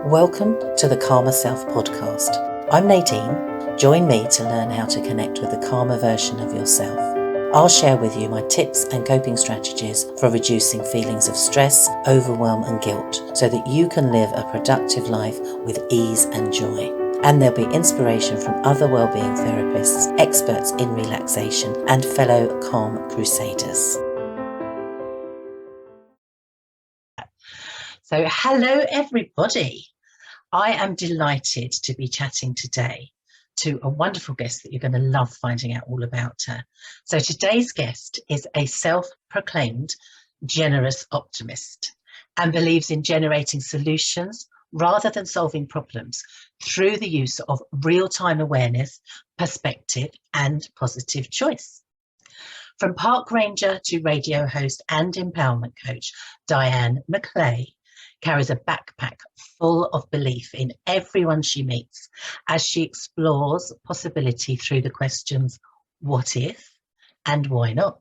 Welcome to the Calmer Self podcast. I'm Nadine. Join me to learn how to connect with the calmer version of yourself. I'll share with you my tips and coping strategies for reducing feelings of stress, overwhelm and guilt so that you can live a productive life with ease and joy. And there'll be inspiration from other wellbeing therapists, experts in relaxation and fellow calm crusaders. So hello everybody. I am delighted to be chatting today to a wonderful guest that you're going to love finding out all about her. So today's guest is a self-proclaimed generous optimist and believes in generating solutions rather than solving problems through the use of real-time awareness, perspective and positive choice. From park ranger to radio host and empowerment coach, Diane McClay carries a backpack full of belief in everyone she meets as she explores possibility through the questions, what if and why not?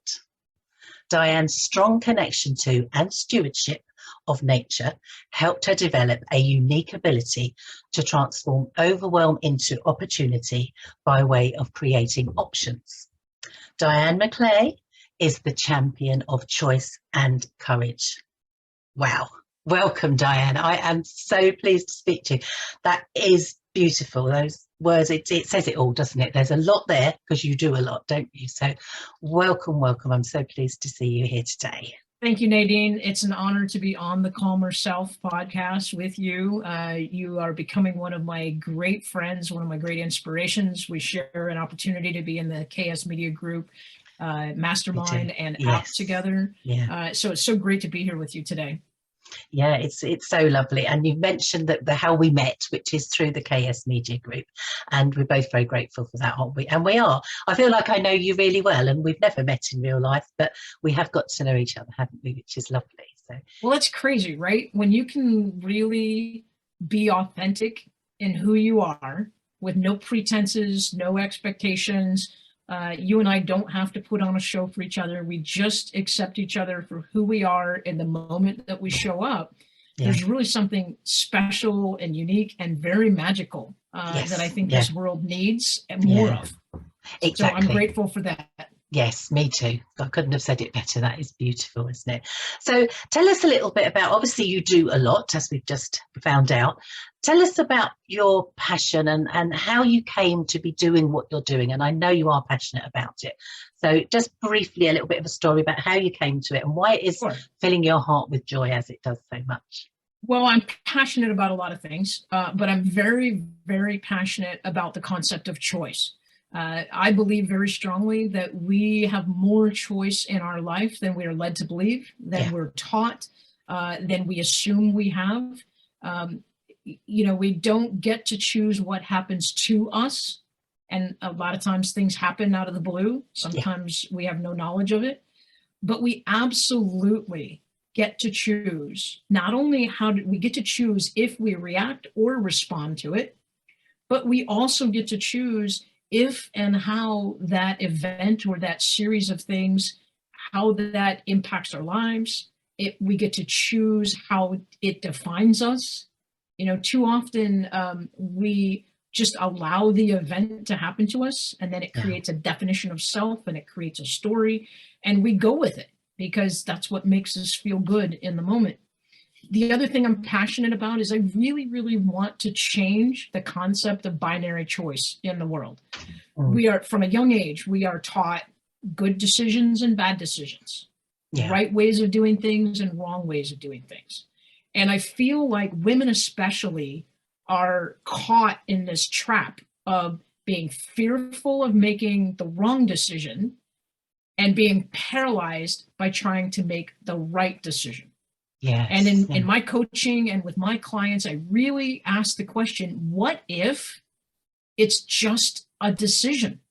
Diane's strong connection to and stewardship of nature helped her develop a unique ability to transform overwhelm into opportunity by way of creating options. Diane McClay is the champion of choice and courage. Wow. Welcome, Diane. I am so pleased to speak to you. That is beautiful. Those words, it says it all, doesn't it? There's a lot there because you do a lot, don't you? So welcome. I'm so pleased to see you here today. Thank you, Nadine. It's an honor to be on the Calmer Self podcast with you. You are becoming one of my great friends, one of my great inspirations. We share an opportunity to be in the KS Media Group mastermind and app together. Yeah. So it's so great to be here with you today. Yeah, it's so lovely. And you mentioned that how we met, which is through the KS Media Group. And we're both very grateful for that, aren't we? And we are. I feel like I know you really well, and we've never met in real life, but we have got to know each other, haven't we? Which is lovely. So, well, it's crazy, right? When you can really be authentic in who you are with no pretenses, no expectations. You and I don't have to put on a show for each other. We just accept each other for who we are in the moment that we show up. Yeah. There's really something special and unique and very magical that I think this world needs and more of. Exactly. So I'm grateful for that. Yes, me too. I couldn't have said it better. That is beautiful, isn't it? So tell us a little bit about, obviously you do a lot, as we've just found out. Tell us about your passion and how you came to be doing what you're doing. And I know you are passionate about it. So just briefly, a little bit of a story about how you came to it and why it is filling your heart with joy as it does so much. Well, I'm passionate about a lot of things, but I'm very, very passionate about the concept of choice. I believe very strongly that we have more choice in our life than we are led to believe, than we're taught, than we assume we have. We don't get to choose what happens to us. And a lot of times things happen out of the blue. Sometimes we have no knowledge of it, but we absolutely get to choose. Not only we get to choose if we react or respond to it, but we also get to choose if and how that event or that series of things, how that impacts our lives. We get to choose how it defines us. Too often we just allow the event to happen to us, and then it creates a definition of self and it creates a story, and we go with it because that's what makes us feel good in the moment. The other thing I'm passionate about is I really, really want to change the concept of binary choice in the world. We are, from a young age, we are taught good decisions and bad decisions, right ways of doing things and wrong ways of doing things. And I feel like women especially are caught in this trap of being fearful of making the wrong decision and being paralyzed by trying to make the right decision. Yes. And in my coaching and with my clients, I really ask the question, what if it's just a decision,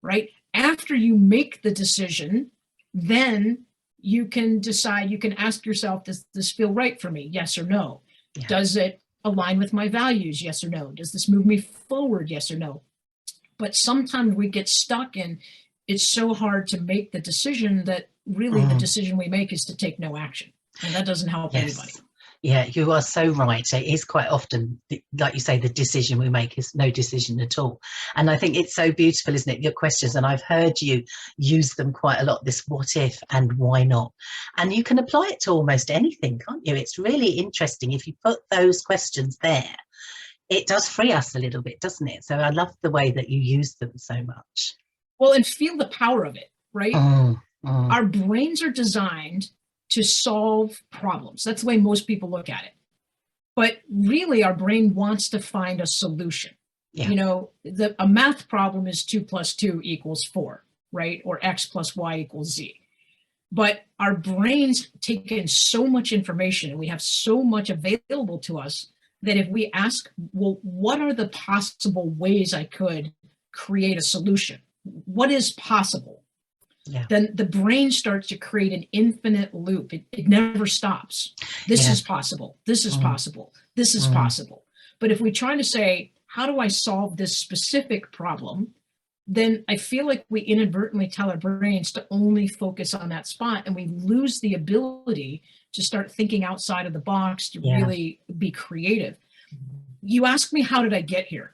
right? After you make the decision, then you can decide, you can ask yourself, does this feel right for me? Yes or no? Yeah. Does it align with my values? Yes or no? Does this move me forward? Yes or no? But sometimes we get stuck in, it's so hard to make the decision that really the decision we make is to take no action. And that doesn't help anybody. Yeah, you are so right. It is quite often, like you say, the decision we make is no decision at all. And I think it's so beautiful, isn't it? Your questions, and I've heard you use them quite a lot, this what if and why not. And you can apply it to almost anything, can't you? It's really interesting. If you put those questions there, it does free us a little bit, doesn't it? So I love the way that you use them so much. Well, and feel the power of it, right? Mm, mm, Our brains are designed to solve problems. That's the way most people look at it. But really, our brain wants to find a solution. yeah, You know, a math problem is 2 + 2 = 4, right? Or X + Y = Z. But our brains take in so much information and we have so much available to us that if we ask, well, what are the possible ways I could create a solution? What is possible? yeah, Then the brain starts to create an infinite loop. It never stops. This yeah. is possible. This is Mm, possible. This is mm, possible. But if we try to say, how do I solve this specific problem? Then I feel like we inadvertently tell our brains to only focus on that spot, and we lose the ability to start thinking outside of the box, to yeah. really be creative. You asked me, how did I get here?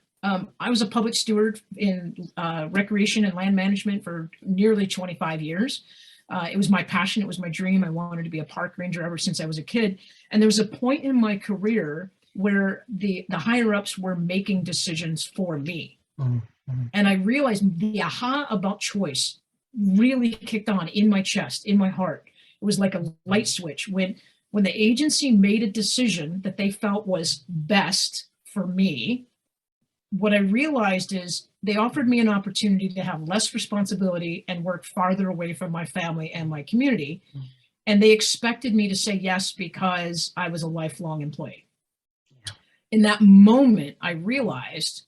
I was a public steward in recreation and land management for nearly 25 years. It was my passion. It was my dream. I wanted to be a park ranger ever since I was a kid. And there was a point in my career where the higher ups were making decisions for me. Mm, mm, And I realized the aha about choice really kicked on in my chest, in my heart. It was like a light switch when the agency made a decision that they felt was best for me. What I realized is they offered me an opportunity to have less responsibility and work farther away from my family and my community. And they expected me to say yes because I was a lifelong employee. yeah. In that moment, I realized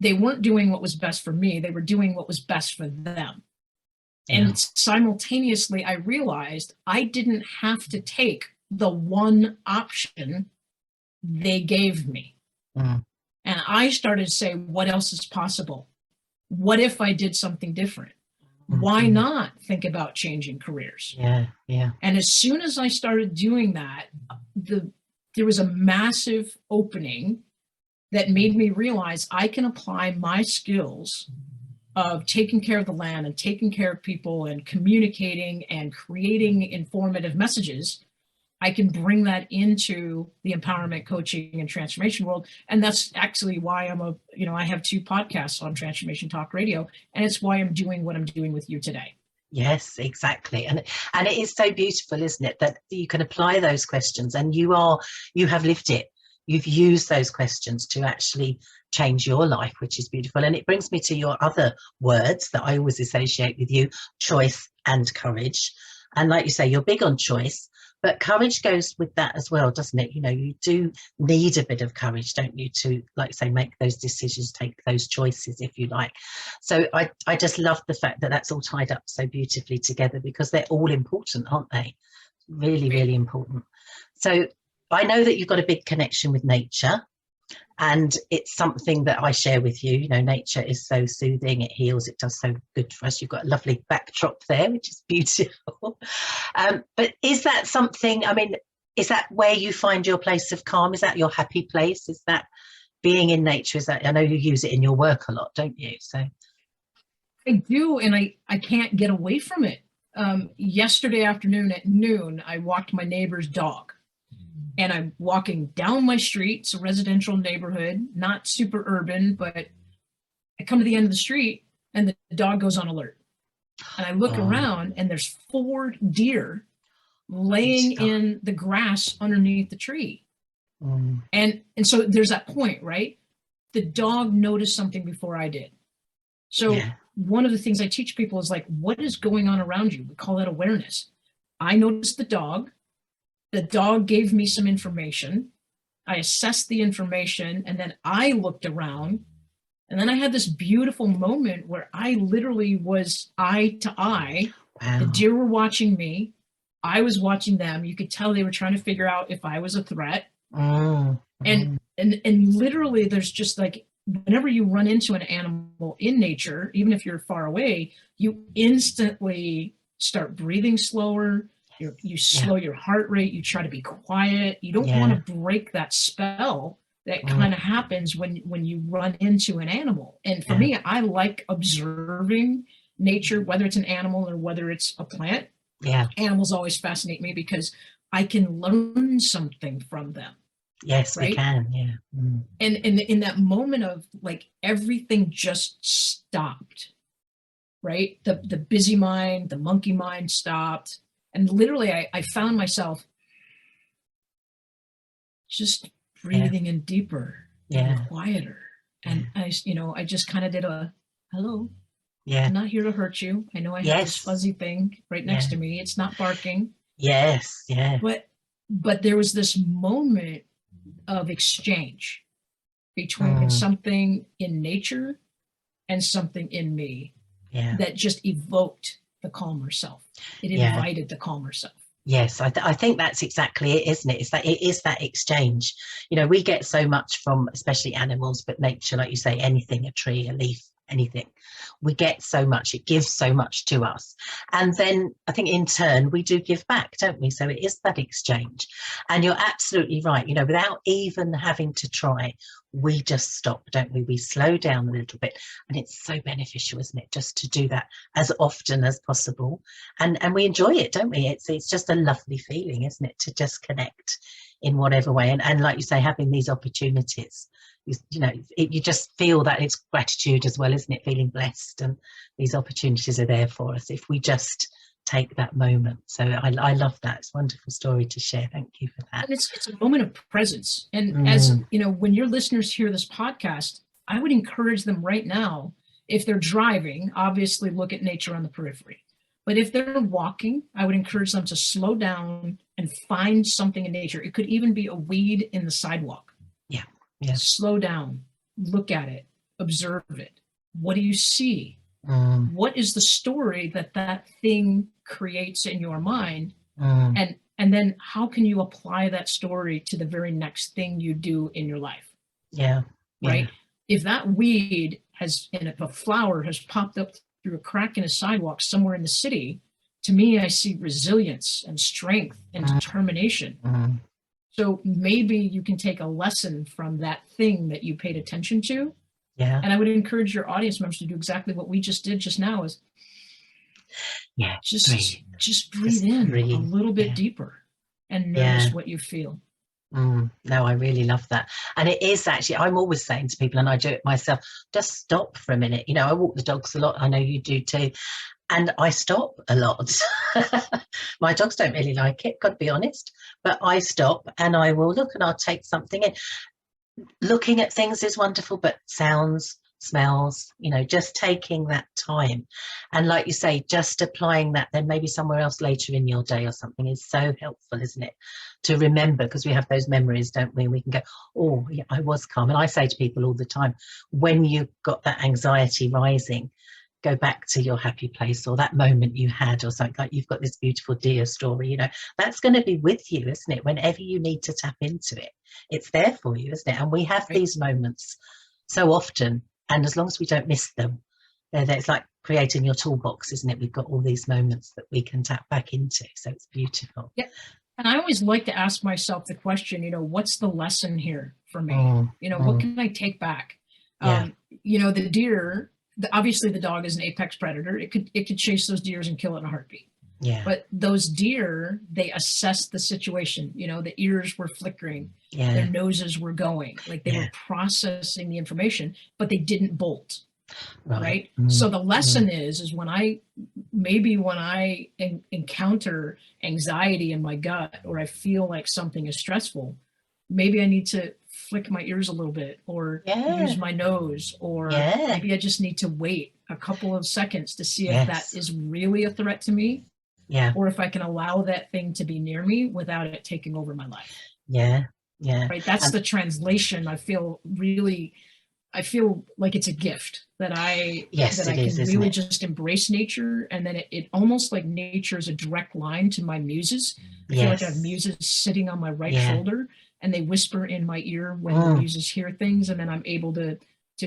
they weren't doing what was best for me. They were doing what was best for them. Yeah. And simultaneously, I realized I didn't have to take the one option they gave me. Mm, And I started to say, what else is possible? What if I did something different? Why mm, not think about changing careers? yeah, yeah. And as soon as I started doing that, there was a massive opening that made me realize I can apply my skills of taking care of the land and taking care of people and communicating and creating informative messages. I can bring that into the empowerment, coaching, and transformation world. And that's actually why I have 2 podcasts on Transformation Talk Radio. And it's why I'm doing what I'm doing with you today. Yes, exactly. And it is so beautiful, isn't it, that you can apply those questions and you have lived it. You've used those questions to actually change your life, which is beautiful. And it brings me to your other words that I always associate with you, choice and courage. And like you say, you're big on choice, but courage goes with that as well, doesn't it? You know, you do need a bit of courage, don't you, to, like say, make those decisions, take those choices, if you like. So I just love the fact that that's all tied up so beautifully together, because they're all important, aren't they? Really, really important. So I know that you've got a big connection with nature, and it's something that I share with you. You know, nature is so soothing, it heals, it does so good for us. You've got a lovely backdrop there, which is beautiful. But is that something, I mean, is that where you find your place of calm? Is that your happy place? Is that being in nature? Is that, I know you use it in your work a lot, don't you? So I do, and I can't get away from it. Yesterday afternoon at noon, I walked my neighbor's dog. And I'm walking down my street. It's a residential neighborhood, not super urban, but I come to the end of the street and the dog goes on alert. And I look around and there's 4 deer laying in the grass underneath the tree. And so there's that point, right? The dog noticed something before I did. So one of the things I teach people is like, what is going on around you? We call that awareness. I noticed the dog. The dog gave me some information. I assessed the information, and then I looked around, and then I had this beautiful moment where I literally was eye to eye. Wow. The deer were watching me. I was watching them. You could tell they were trying to figure out if I was a threat. And literally there's just like, whenever you run into an animal in nature, even if you're far away, you instantly start breathing slower. You slow your heart rate. You try to be quiet. You don't want to break that spell that kind of happens when you run into an animal. And for me, I like observing nature, whether it's an animal or whether it's a plant. Animals always fascinate me because I can learn something from them. Yes, right? We can. And in that moment of like everything just stopped, right? The busy mind, the monkey mind stopped. And literally I found myself just breathing in deeper and quieter. And I just kind of did a hello. I'm not here to hurt you. I know I have this fuzzy thing right next to me. It's not barking. But there was this moment of exchange between something in nature and something in me that just evoked the calmer self. It invited the calmer self. Yes, I think that's exactly it, isn't it? It is that exchange. We get so much from, especially animals, but nature, like you say, anything, a tree, a leaf, anything. We get so much, it gives so much to us. And then I think in turn, we do give back, don't we? So it is that exchange. And you're absolutely right. Without even having to try, we just stop, don't we? We slow down a little bit, and it's so beneficial, isn't it? Just to do that as often as possible. And we enjoy it, don't we? It's just a lovely feeling, isn't it? To just connect in whatever way. And like you say, having these opportunities, you just feel that it's gratitude as well, isn't it? Feeling blessed, and these opportunities are there for us if we just take that moment. So I love that. It's a wonderful story to share. Thank you for that. And it's a moment of presence. And as when your listeners hear this podcast, I would encourage them right now, if they're driving, obviously look at nature on the periphery. But if they're walking, I would encourage them to slow down and find something in nature. It could even be a weed in the sidewalk. Slow down, look at it, observe it. What do you see? What is the story that thing creates in your mind? And then how can you apply that story to the very next thing you do in your life? Right? If that weed and if a flower has popped up through a crack in a sidewalk somewhere in the city, to me, I see resilience and strength and determination. So maybe you can take a lesson from that thing that you paid attention to. And I would encourage your audience members to do exactly what we just did just now, is just breathe in a little bit deeper and notice what you feel. No, I really love that. And it is actually, I'm always saying to people, and I do it myself, just stop for a minute. I walk the dogs a lot. I know you do too. And I stop a lot. My dogs don't really like it, got to be honest. But I stop and I will look and I'll take something in. Looking at things is wonderful, but sounds, smells, just taking that time. And like you say, just applying that then maybe somewhere else later in your day or something is so helpful, isn't it? To remember, because we have those memories, don't we? And we can go, oh, yeah, I was calm. And I say to people all the time, when you've got that anxiety rising, go back to your happy place or that moment you had or something. Like you've got this beautiful deer story, that's going to be with you, isn't it? Whenever you need to tap into it, it's there for you, isn't it? And we have these moments so often, and as long as we don't miss them, it's like creating your toolbox, isn't it? We've got all these moments that we can tap back into, so it's beautiful. And I always like to ask myself the question, what's the lesson here for me? What can I take back? The deer, obviously the dog is an apex predator. It could chase those deers and kill it in a heartbeat. But those deer, they assessed the situation. The ears were flickering, their noses were going, like they were processing the information, but they didn't bolt. Right. So the lesson is when I encounter anxiety in my gut, or I feel like something is stressful, maybe I need to flick my ears a little bit, or use my nose, or maybe I just need to wait a couple of seconds to see if that is really a threat to me, or if I can allow that thing to be near me without it taking over my life. Right. That's the translation. I feel like it's a gift that I can really just embrace nature. And then it almost like nature is a direct line to my muses. I feel like I have muses sitting on my right shoulder, and they whisper in my ear when the muses hear things. And then I'm able to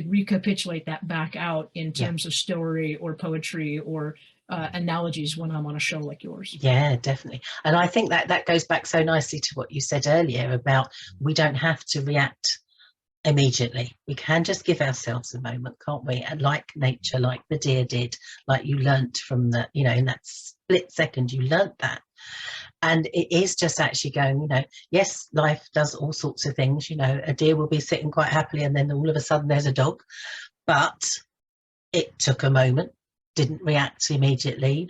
recapitulate that back out in terms of story or poetry or analogies when I'm on a show like yours. Yeah, definitely. And I think that goes back so nicely to what you said earlier about we don't have to react immediately. We can just give ourselves a moment, can't we? And like nature, like the deer did, like you learnt from the, in that split second, you learnt that. And it is just actually going, yes, life does all sorts of things. A deer will be sitting quite happily and then all of a sudden there's a dog. But it took a moment, didn't react immediately,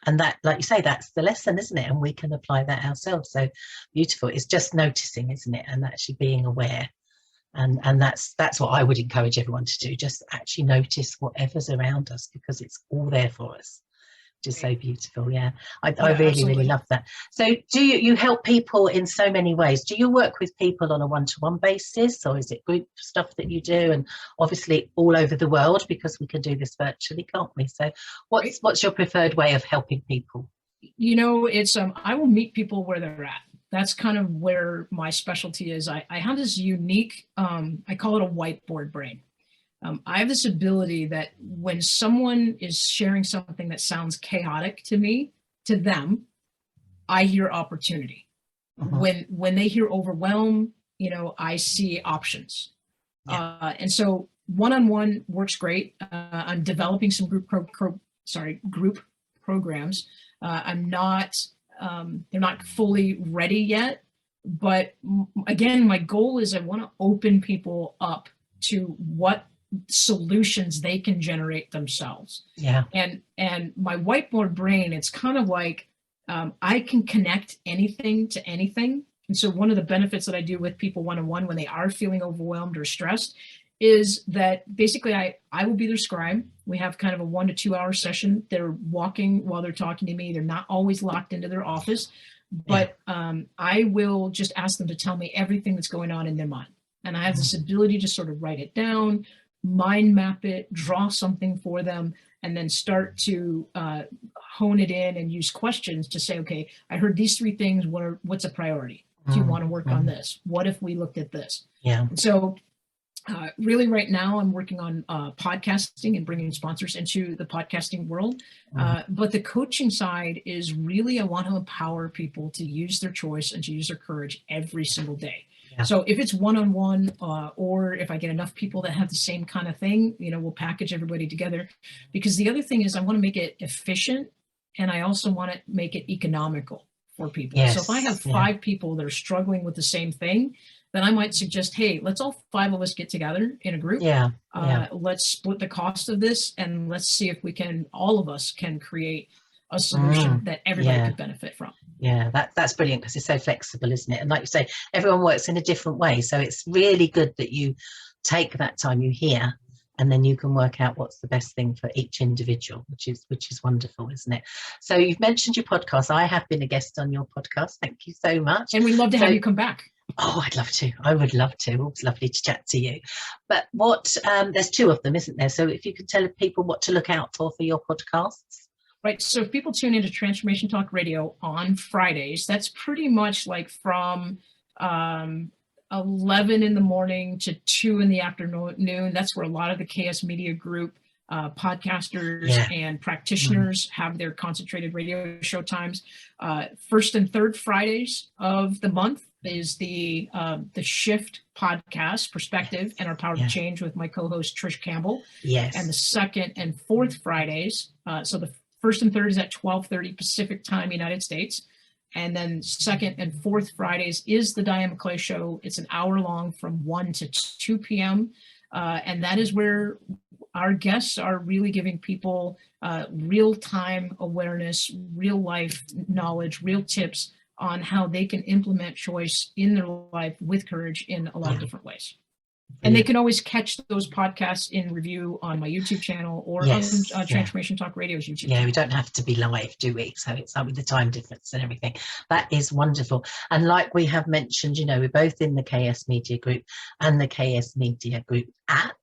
and that, like you say, that's the lesson, isn't it? And we can apply that ourselves. So beautiful. It's just noticing, isn't it? And actually being aware. And that's what I would encourage everyone to do. Just actually notice whatever's around us, because it's all there for us. Which is so beautiful. Yeah, I really, absolutely. really love that. So do you help people in so many ways? Do you work with people on a one-to-one basis, or is it group stuff that you do? And obviously all over the world, because we can do this virtually, can't we? So what's your preferred way of helping people? It's I will meet people where they're at. That's kind of where my specialty is. I have this unique, I call it a whiteboard brain. I have this ability that when someone is sharing something that sounds chaotic to me, to them, I hear opportunity. When they hear overwhelm, I see options. Yeah. And so one-on-one works great. I'm developing some group programs. They're not fully ready yet, but again, my goal is I want to open people up to what solutions they can generate themselves. Yeah. And my whiteboard brain, it's kind of like I can connect anything to anything. And so one of the benefits that I do with people one-on-one when they are feeling overwhelmed or stressed is that basically I will be their scribe. We have kind of a 1 to 2 hour session. They're walking while they're talking to me. They're not always locked into their office, but I will just ask them to tell me everything that's going on in their mind. And I have this ability to sort of write it down, mind map it, draw something for them, and then start to hone it in and use questions to say, okay, I heard these 3 things. What's a priority? Do you want to work on this? What if we looked at this? Yeah. And so really right now I'm working on podcasting and bringing sponsors into the podcasting world. But the coaching side is really, I want to empower people to use their choice and to use their courage every single day. Yeah. So if it's one-on-one or if I get enough people that have the same kind of thing, we'll package everybody together. Because the other thing is I want to make it efficient, and I also want to make it economical for people. Yes. So if I have 5 people that are struggling with the same thing, then I might suggest, hey, let's all 5 of us get together in a group. Let's split the cost of this, and let's see if all of us can create a solution that everybody could benefit from. Yeah, that's brilliant, because it's so flexible, isn't it? And like you say, everyone works in a different way. So it's really good that you take that time, you hear, and then you can work out what's the best thing for each individual, which is wonderful, isn't it? So you've mentioned your podcast. I have been a guest on your podcast. Thank you so much. And we'd love to have you come back. Oh, I'd love to. I would love to. Always lovely to chat to you. But there's 2 of them, isn't there? So if you could tell people what to look out for your podcasts. Right. So if people tune into Transformation Talk Radio on Fridays, that's pretty much like from 11 in the morning to 2 in the afternoon. That's where a lot of the KS Media Group podcasters and practitioners have their concentrated radio show times. First and third Fridays of the month is the Shift podcast, Perspective and Our Power to Change, with my co-host Trish Campbell. Yes. And the second and fourth Fridays, so the first and third is at 12:30 Pacific time, United States. And then second and fourth Fridays is the Diane McClay Show. It's an hour long from 1 to 2 p.m. And that is where our guests are really giving people real-time awareness, real-life knowledge, real tips on how they can implement choice in their life with courage in a lot of different ways. And they can always catch those podcasts in review on my YouTube channel or on Transformation Talk Radio's YouTube channel. We don't have to be live, do we? So it's like with the time difference and everything. That is wonderful. And like we have mentioned, we're both in the KS Media Group and the KS Media Group app,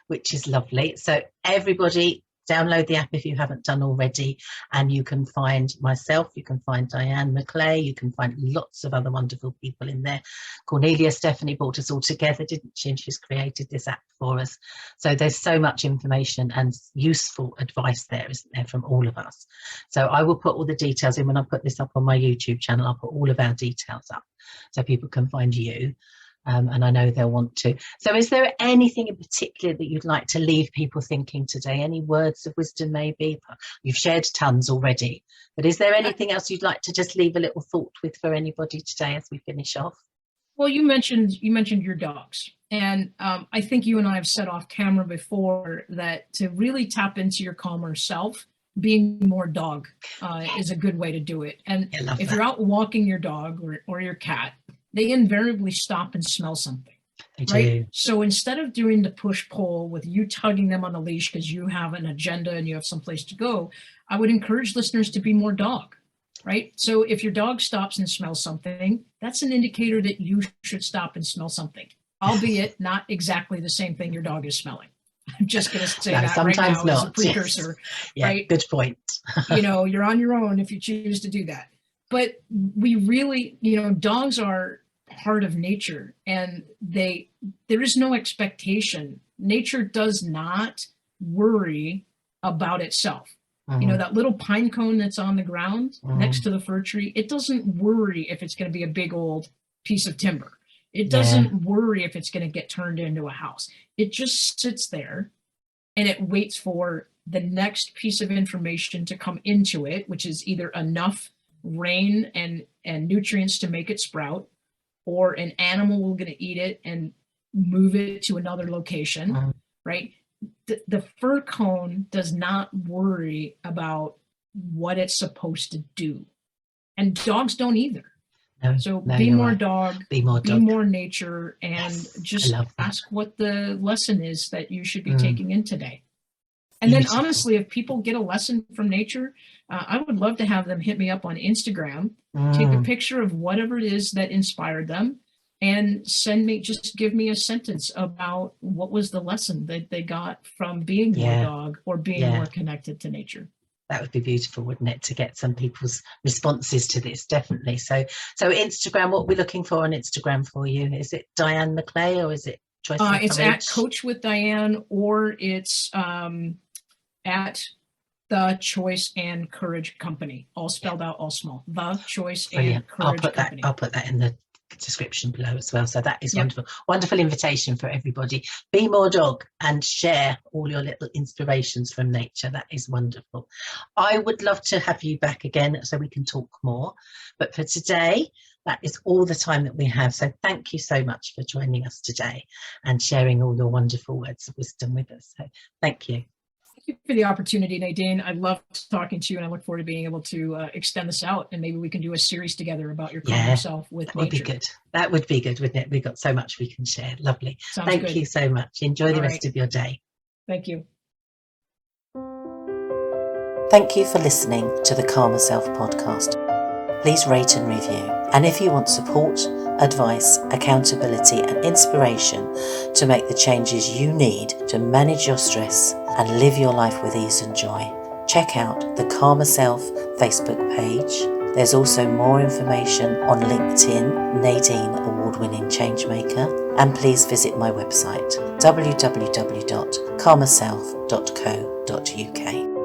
which is lovely. So everybody, Download the app if you haven't done already, and you can find myself, you can find Diane McClay, you can find lots of other wonderful people in there. Cornelia Stephanie brought us all together, didn't she? And she's created this app for us. So there's so much information and useful advice there, isn't there, from all of us. So I will put all the details in when I put this up on my YouTube channel. I'll put all of our details up so people can find you. And I know they'll want to. So is there anything in particular that you'd like to leave people thinking today? Any words of wisdom maybe? You've shared tons already, but is there anything else you'd like to just leave a little thought with for anybody today as we finish off? Well, you mentioned your dogs, and I think you and I have said off camera before that to really tap into your calmer self, being more dog is a good way to do it. And if you're out walking your dog or your cat, they invariably stop and smell something, right? So instead of doing the push-pull with you tugging them on the leash because you have an agenda and you have someplace to go, I would encourage listeners to be more dog, right? So if your dog stops and smells something, that's an indicator that you should stop and smell something, albeit not exactly the same thing your dog is smelling. I'm just going to say that right now as a precursor, right? Good point. You're on your own if you choose to do that. But we really, dogs are part of nature, and there is no expectation. Nature does not worry about itself. That little pine cone that's on the ground next to the fir tree, it doesn't worry if it's going to be a big old piece of timber. It doesn't worry if it's going to get turned into a house. It just sits there and it waits for the next piece of information to come into it, which is either enough rain and nutrients to make it sprout, or an animal will going to eat it and move it to another location, right? The fir cone does not worry about what it's supposed to do, and dogs don't either. So be more dog, be more nature, and just ask what the lesson is that you should be taking in today. And then honestly, if people get a lesson from nature, I would love to have them hit me up on Instagram, take a picture of whatever it is that inspired them, and just give me a sentence about what was the lesson that they got from being more dog or being more connected to nature. That would be beautiful, wouldn't it, to get some people's responses to this, definitely. So Instagram, what we're looking for on Instagram for you, is it Diane McClay or is it Choice and Courage? It's at Coach with Diane, or it's at The Choice and Courage Company, all spelled out, all small. The Choice and Courage Company. I'll put that in the description below as well. So that is wonderful invitation for everybody. Be more dog and share all your little inspirations from nature. That is wonderful. I would love to have you back again so we can talk more, but for today that is all the time that we have. So thank you so much for joining us today and sharing all your wonderful words of wisdom with us. So thank you. Thank you for the opportunity, Nadine. I love talking to you, and I look forward to being able to extend this out, and maybe we can do a series together about your calm self with nature. That would be good. That would be good, wouldn't it? We've got so much we can share. Lovely. Thank you so much. Enjoy the rest of your day. Thank you. Thank you for listening to the Calmer Self podcast. Please rate and review. And if you want support, advice, accountability and inspiration to make the changes you need to manage your stress and live your life with ease and joy, check out the Calmer Self Facebook page. There's also more information on LinkedIn, Nadine Award-winning Changemaker, and please visit my website www.calmerself.co.uk.